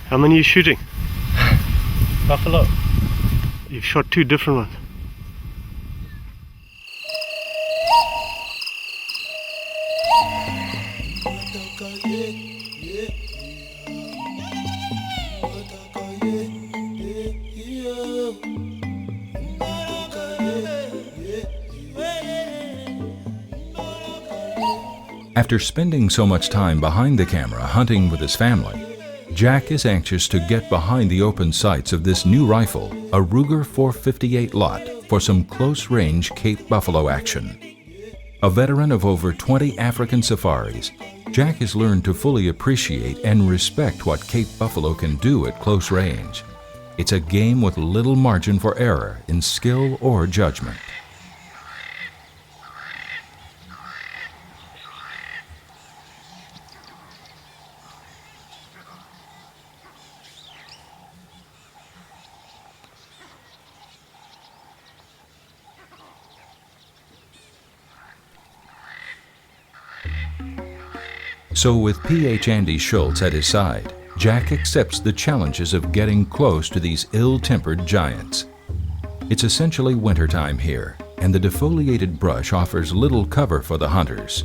How many are you shooting? Buffalo. You've shot two different ones. After spending so much time behind the camera hunting with his family, Jack is anxious to get behind the open sights of this new rifle, a Ruger 458 Lot, for some close-range Cape buffalo action. A veteran of over 20 African safaris, Jack has learned to fully appreciate and respect what Cape buffalo can do at close range. It's a game with little margin for error in skill or judgment. So with PH Andy Schultz at his side, Jack accepts the challenges of getting close to these ill-tempered giants. It's essentially wintertime here, and the defoliated brush offers little cover for the hunters.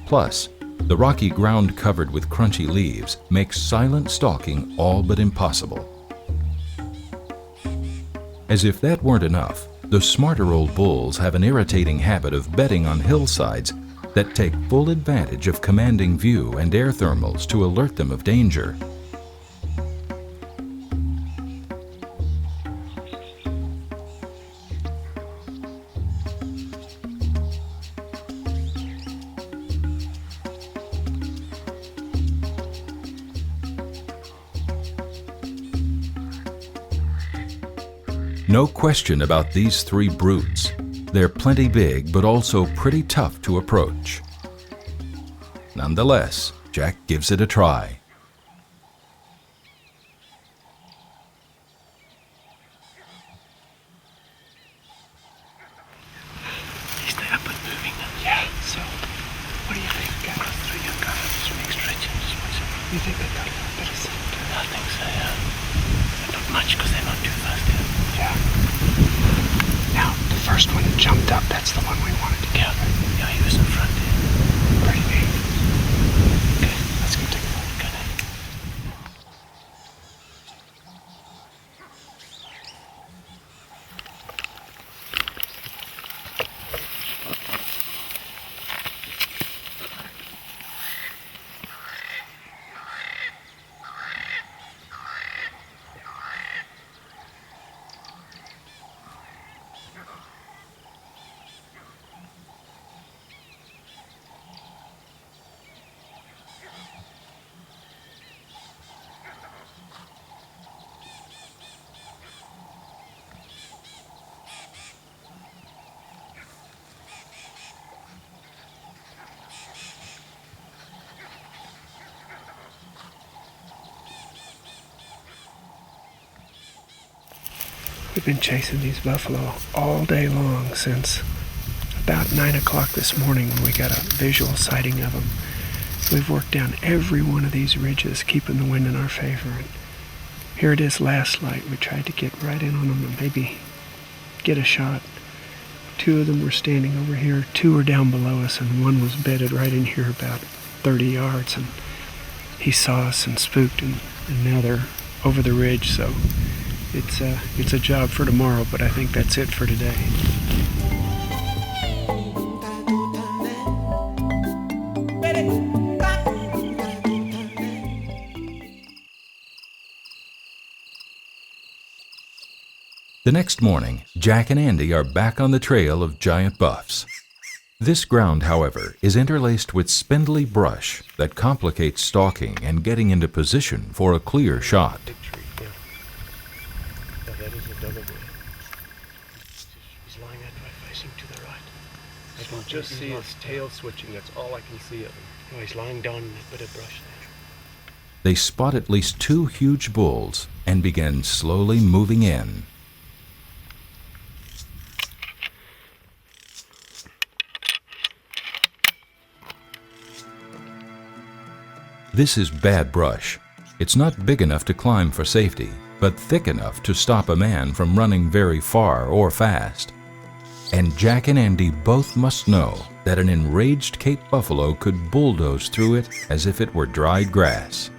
Plus, the rocky ground covered with crunchy leaves makes silent stalking all but impossible. As if that weren't enough, the smarter old bulls have an irritating habit of bedding on hillsides that take full advantage of commanding view and air thermals to alert them of danger. No question about these three brutes. They're plenty big, but also pretty tough to approach. Nonetheless, Jack gives it a try. Is they up and moving now? Yeah, so what do you think? Go through your guns, just make stretching. You think they've got a little bit of something? I think so, yeah. But not much because they're not too fast yet. Yeah. Now, the first one that jumped up, that's the one we wanted to get. Yeah, he was in front there. Pretty big. Okay, let's go take a look. Go ahead. We've been chasing these buffalo all day long since about 9 o'clock this morning when we got a visual sighting of them. We've worked down every one of these ridges, keeping the wind in our favor. And here it is last light. We tried to get right in on them and maybe get a shot. Two of them were standing over here, two were down below us, and one was bedded right in here about 30 yards. And he saw us and spooked, and now they're over the ridge, so it's a job for tomorrow, but I think that's it for today. The next morning, Jack and Andy are back on the trail of giant buffs. This ground, however, is interlaced with spindly brush that complicates stalking and getting into position for a clear shot. That is a double boy. He's lying that way, facing to the right. I can just see his tail switching. That's all I can see of him. Oh, he's lying down in that bit of brush there. They spot at least two huge bulls and begin slowly moving in. This is bad brush. It's not big enough to climb for safety, but thick enough to stop a man from running very far or fast. And Jack and Andy both must know that an enraged Cape buffalo could bulldoze through it as if it were dried grass.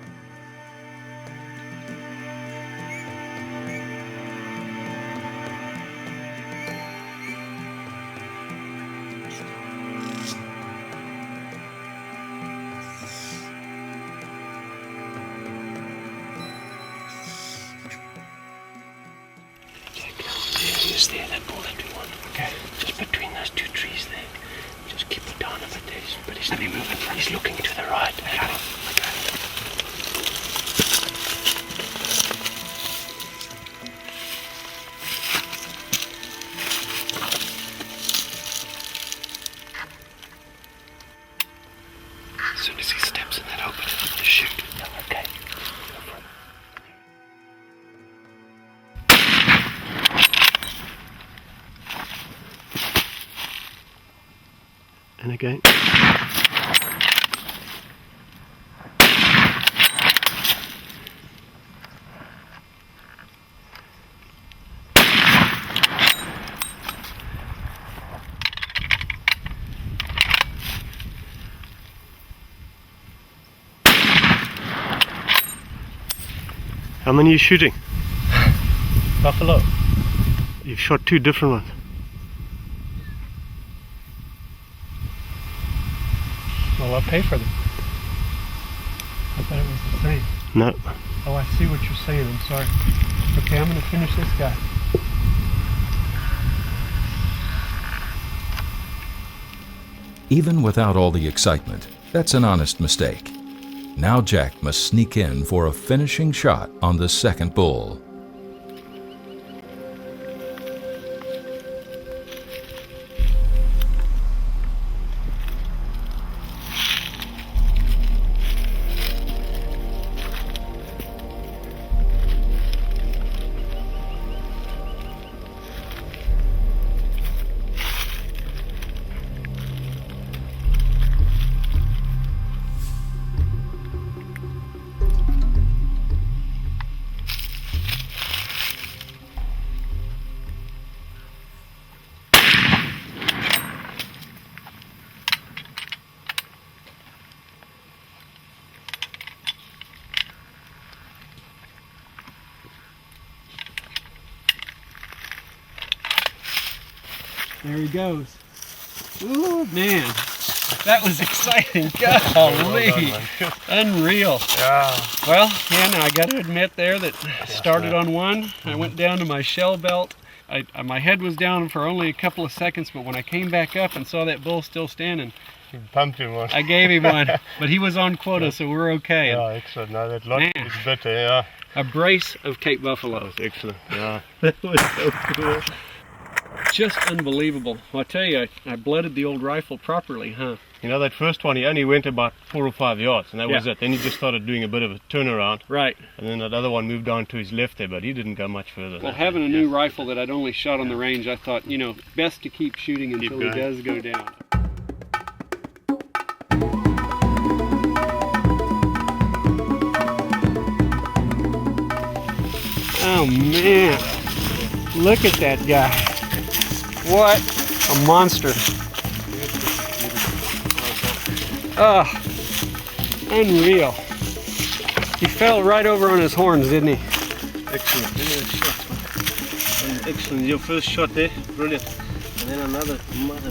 Is there that bull that we want? Okay. Just between those two trees there. Just keep it down a bit there. But he's not moving. He's looking to the right. I got him. As soon as he steps in that opening, I'm gonna shoot. Okay. And again. How many are you shooting? Buffalo. You've shot two different ones. Well, I'll pay for them. I thought it was the same. No. Oh, I see what you're saying. I'm sorry. Okay, I'm going to finish this guy. Even without all the excitement, that's an honest mistake. Now Jack must sneak in for a finishing shot on the second bull. There he goes. Ooh, man. That was exciting. Golly. Unreal. Yeah. Well, yeah, now I got to admit there that I started on one. I went down to my shell belt. My head was down for only a couple of seconds, but when I came back up and saw that bull still standing, You pumped him one. I gave him one. But he was on quota, so we're okay. Yeah, excellent. No, that lot Man. is better, yeah. A brace of Cape buffalo. That was excellent, yeah. That was so cool. Just unbelievable. Well, I tell you, I blooded the old rifle properly, huh? You know, that first one, he only went about 4 or 5 yards, and that was Yeah. it. Then he just started doing a bit of a turnaround, Right. and then that other one moved on to his left there, but he didn't go much further. Well, having a new rifle that I'd only shot on the range, I thought, you know, best to keep shooting until he going. does go down. Oh man, look at that guy. What a monster. Oh, unreal. He fell right over on his horns, didn't he? Excellent. Shot. Excellent. Your first shot there. Brilliant. And then another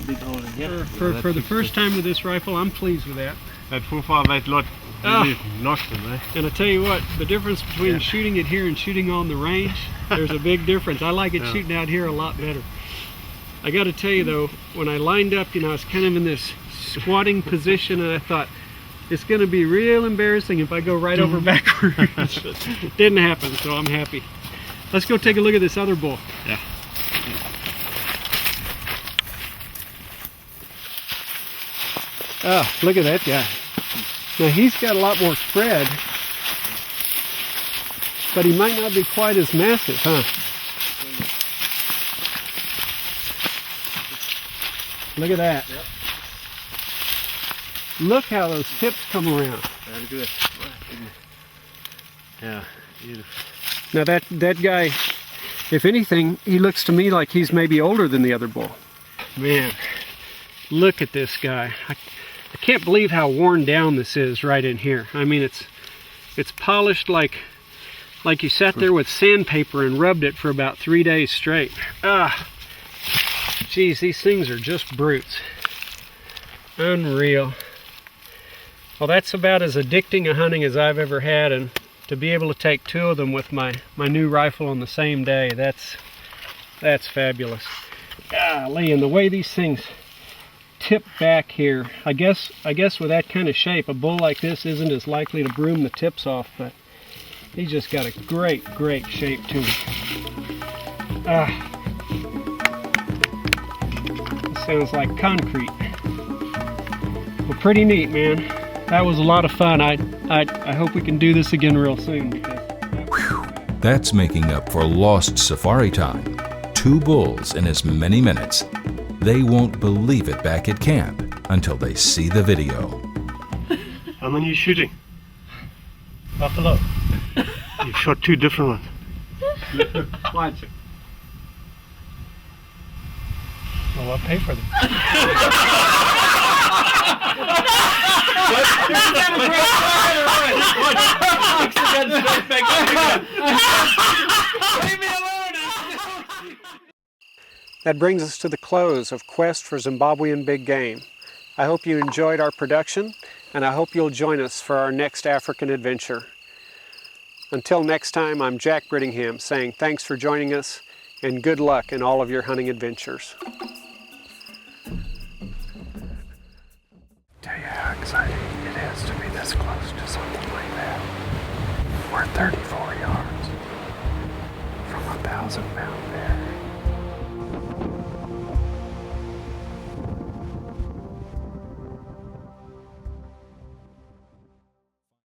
big hole in here. For the first time with this rifle, I'm pleased with that. That 4.58 lot really knocked him, eh? And I tell you what, the difference between shooting it here and shooting on the range, there's a big difference. I like it shooting out here a lot better. I got to tell you though, when I lined up, you know, I was kind of in this squatting position, and I thought, it's going to be real embarrassing if I go right over backwards. It didn't happen, so I'm happy. Let's go take a look at this other bull. Yeah. Oh, look at that guy. Now he's got a lot more spread, but he might not be quite as massive, huh? Look at that. Yep. Look how those tips come around. Very good. Yeah, beautiful. Now that guy, if anything, he looks to me like he's maybe older than the other bull. Man, look at this guy. I can't believe how worn down this is right in here. I mean, it's polished like you sat there with sandpaper and rubbed it for about 3 days straight. Ah, geez, these things are just brutes. Unreal. Well, that's about as addicting a hunting as I've ever had, and to be able to take 2 of them with my new rifle on the same day, that's fabulous. Golly, and the way these things tip back here, I guess with that kind of shape, a bull like this isn't as likely to broom the tips off, but he's just got a great shape to him. This sounds like concrete. Well, pretty neat, man. That was a lot of fun. I hope we can do this again real soon. That's making up for lost safari time. 2 bulls in as many minutes. They won't believe it back at camp until they see the video. How many are you shooting? Buffalo. You've shot 2 different ones. Watch it. Well, I'll pay for them. That brings us to the close of Quest for Zimbabwean Big Game. I hope you enjoyed our production, and I hope you'll join us for our next African adventure. Until next time, I'm Jack Brittingham saying thanks for joining us, and good luck in all of your hunting adventures. Tell you how exciting it is to be this close to something like that. We're 34 yards from a 1,000-pound bear.